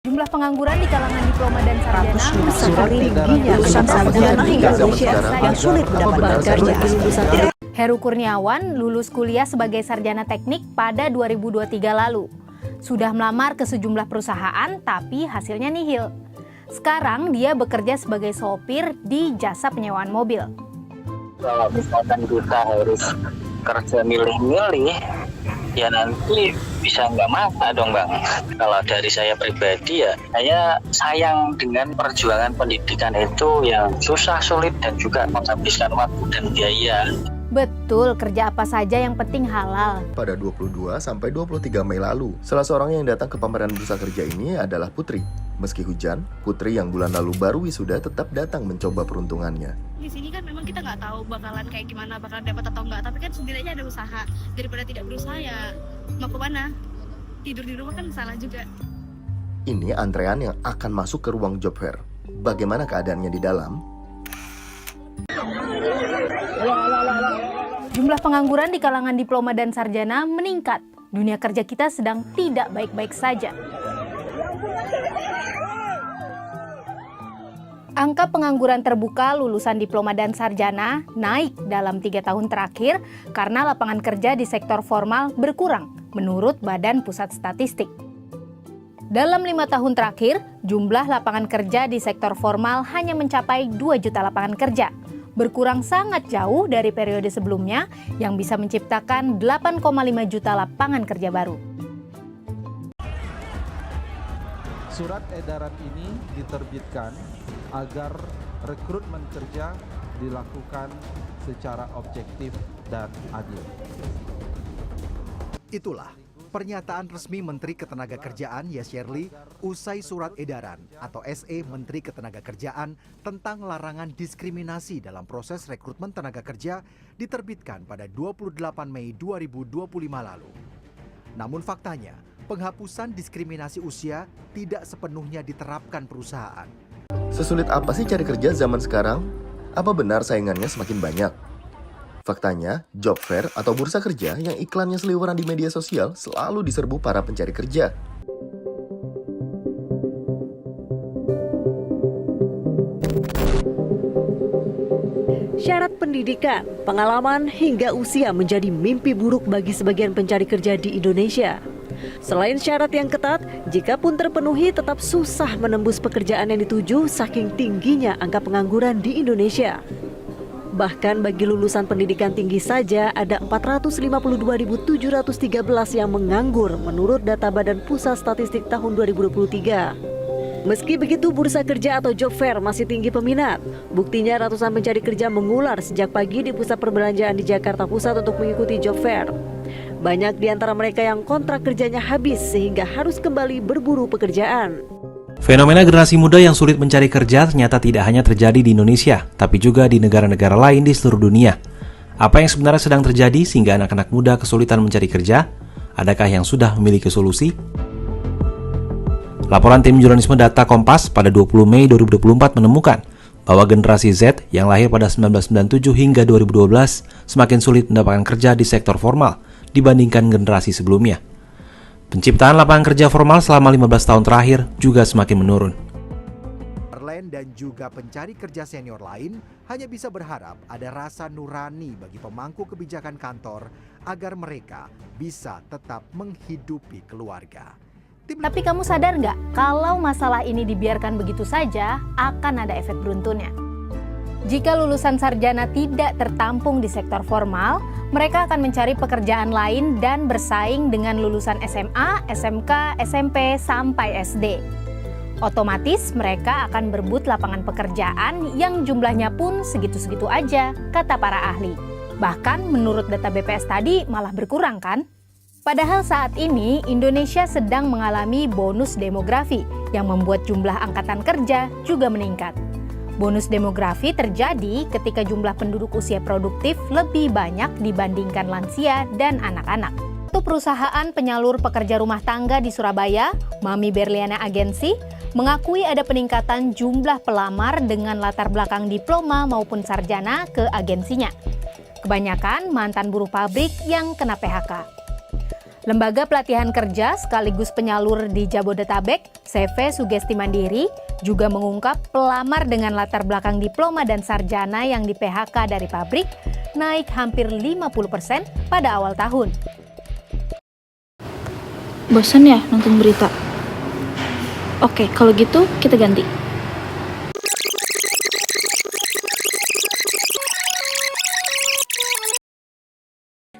Jumlah pengangguran di kalangan diploma dan sarjana tingginya sarjana hingga Indonesia yang sulit mendapatkan kerja. Heru Kurniawan lulus kuliah sebagai sarjana teknik pada 2023 lalu. Sudah melamar ke sejumlah perusahaan tapi hasilnya nihil. Sekarang dia bekerja sebagai sopir di jasa penyewaan mobil. Kalau misalkan kita harus kerja milih-milih, ya nanti bisa nggak masak dong Bang. Kalau dari saya pribadi ya, saya sayang dengan perjuangan pendidikan itu yang susah, sulit, dan juga menghabiskan waktu dan biaya. Betul, kerja apa saja yang penting halal. Pada 22 sampai 23 Mei lalu, salah seorang yang datang ke pameran bursa kerja ini adalah Putri. Meski hujan, Putri yang bulan lalu baru wisuda tetap datang mencoba peruntungannya. Di sini kan memang kita nggak tahu bakalan kayak gimana, bakalan dapat atau enggak, tapi kan setidaknya ada usaha. Daripada tidak berusaha ya mau ke mana? Tidur di rumah kan salah juga. Ini antrean yang akan masuk ke ruang job fair. Bagaimana keadaannya di dalam? Jumlah pengangguran di kalangan diploma dan sarjana meningkat. Dunia kerja kita sedang tidak baik-baik saja. Angka pengangguran terbuka lulusan diploma dan sarjana naik dalam 3 tahun terakhir karena lapangan kerja di sektor formal berkurang, menurut Badan Pusat Statistik. Dalam 5 tahun terakhir, jumlah lapangan kerja di sektor formal hanya mencapai 2 juta lapangan kerja, berkurang sangat jauh dari periode sebelumnya yang bisa menciptakan 8,5 juta lapangan kerja baru. Surat edaran ini diterbitkan agar rekrutmen kerja dilakukan secara objektif dan adil. Itulah pernyataan resmi Menteri Ketenagakerjaan Yasirli usai surat edaran atau SE Menteri Ketenagakerjaan tentang larangan diskriminasi dalam proses rekrutmen tenaga kerja diterbitkan pada 28 Mei 2025 lalu. Namun faktanya, penghapusan diskriminasi usia tidak sepenuhnya diterapkan perusahaan. Sesulit apa sih cari kerja zaman sekarang? Apa benar saingannya semakin banyak? Faktanya, job fair atau bursa kerja yang iklannya seliweran di media sosial selalu diserbu para pencari kerja. Syarat pendidikan, pengalaman, hingga usia menjadi mimpi buruk bagi sebagian pencari kerja di Indonesia. Selain syarat yang ketat, jika pun terpenuhi tetap susah menembus pekerjaan yang dituju saking tingginya angka pengangguran di Indonesia. Bahkan bagi lulusan pendidikan tinggi saja ada 452.713 yang menganggur menurut data Badan Pusat Statistik tahun 2023. Meski begitu, bursa kerja atau job fair masih tinggi peminat. Buktinya ratusan pencari kerja mengular sejak pagi di pusat perbelanjaan di Jakarta Pusat untuk mengikuti job fair. Banyak di antara mereka yang kontrak kerjanya habis sehingga harus kembali berburu pekerjaan. Fenomena generasi muda yang sulit mencari kerja ternyata tidak hanya terjadi di Indonesia, tapi juga di negara-negara lain di seluruh dunia. Apa yang sebenarnya sedang terjadi sehingga anak-anak muda kesulitan mencari kerja? Adakah yang sudah memiliki solusi? Laporan tim jurnalisme data Kompas pada 20 Mei 2024 menemukan bahwa generasi Z yang lahir pada 1997 hingga 2012 semakin sulit mendapatkan kerja di sektor formal dibandingkan generasi sebelumnya. Penciptaan lapangan kerja formal selama 15 tahun terakhir juga semakin menurun. Erlen dan juga pencari kerja senior lain hanya bisa berharap ada rasa nurani bagi pemangku kebijakan kantor agar mereka bisa tetap menghidupi keluarga. Tapi kamu sadar nggak kalau masalah ini dibiarkan begitu saja akan ada efek beruntunnya? Jika lulusan sarjana tidak tertampung di sektor formal, mereka akan mencari pekerjaan lain dan bersaing dengan lulusan SMA, SMK, SMP, sampai SD. Otomatis mereka akan berebut lapangan pekerjaan yang jumlahnya pun segitu-segitu aja, kata para ahli. Bahkan menurut data BPS tadi malah berkurang kan? Padahal saat ini Indonesia sedang mengalami bonus demografi yang membuat jumlah angkatan kerja juga meningkat. Bonus demografi terjadi ketika jumlah penduduk usia produktif lebih banyak dibandingkan lansia dan anak-anak. Satu perusahaan penyalur pekerja rumah tangga di Surabaya, Mami Berliana Agensi, mengakui ada peningkatan jumlah pelamar dengan latar belakang diploma maupun sarjana ke agensinya. Kebanyakan mantan buruh pabrik yang kena PHK. Lembaga pelatihan kerja sekaligus penyalur di Jabodetabek, CV Sugesti Mandiri, juga mengungkap pelamar dengan latar belakang diploma dan sarjana yang di PHK dari pabrik naik hampir 50% pada awal tahun. Bosan ya nonton berita? Oke, kalau gitu kita ganti.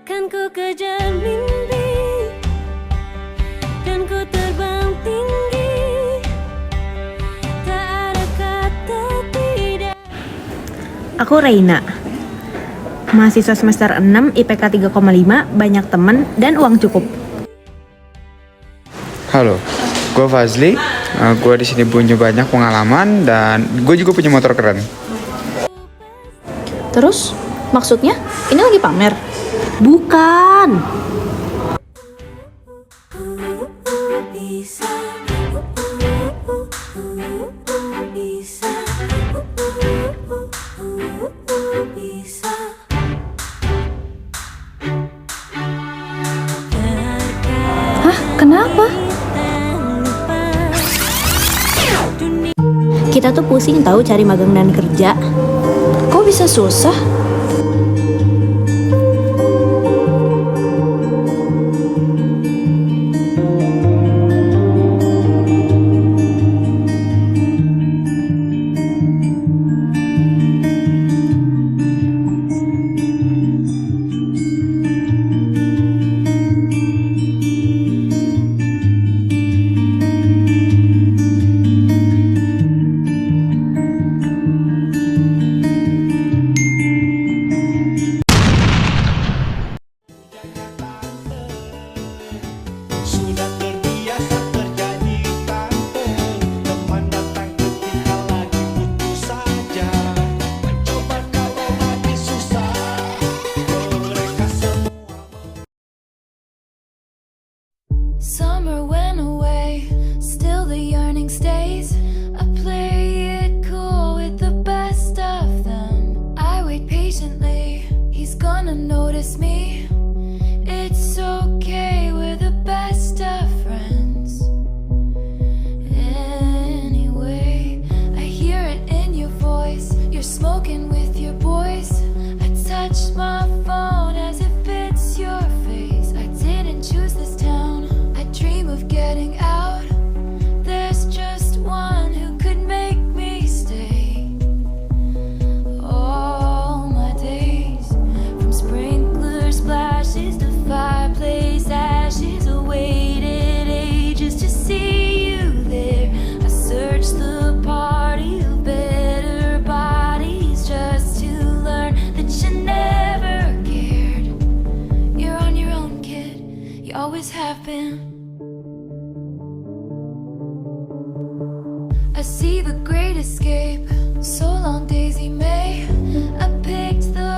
Kan ku kejar mimpi dan ku terbang tinggi, tak ada kata tidak. Aku Reina, mahasiswa semester 6 IPK 3,5, banyak teman dan uang cukup. Halo, gue Fazli. Gue di sini punya banyak pengalaman dan gue juga punya motor keren. Terus, maksudnya ini lagi pamer? Bukan. Hah, kenapa? Kita tuh pusing tahu cari magang dan kerja. Kok bisa susah? Summer went away, still the yearning stays. I play it cool with the best of them. I wait patiently, he's gonna notice me. It's okay, we're the best of friends. Anyway, I hear it in your voice, you're smoking with your boys. I touch my phone as if it's your face. I didn't choose this town, dream of getting out. There's just one who could make me stay. All my days, from sprinkler splashes to fireplace ashes, I waited ages to see you there. I searched the party of better bodies just to learn that you never cared. You're on your own, kid, you always have been. I see the great escape, so long Daisy May. I picked the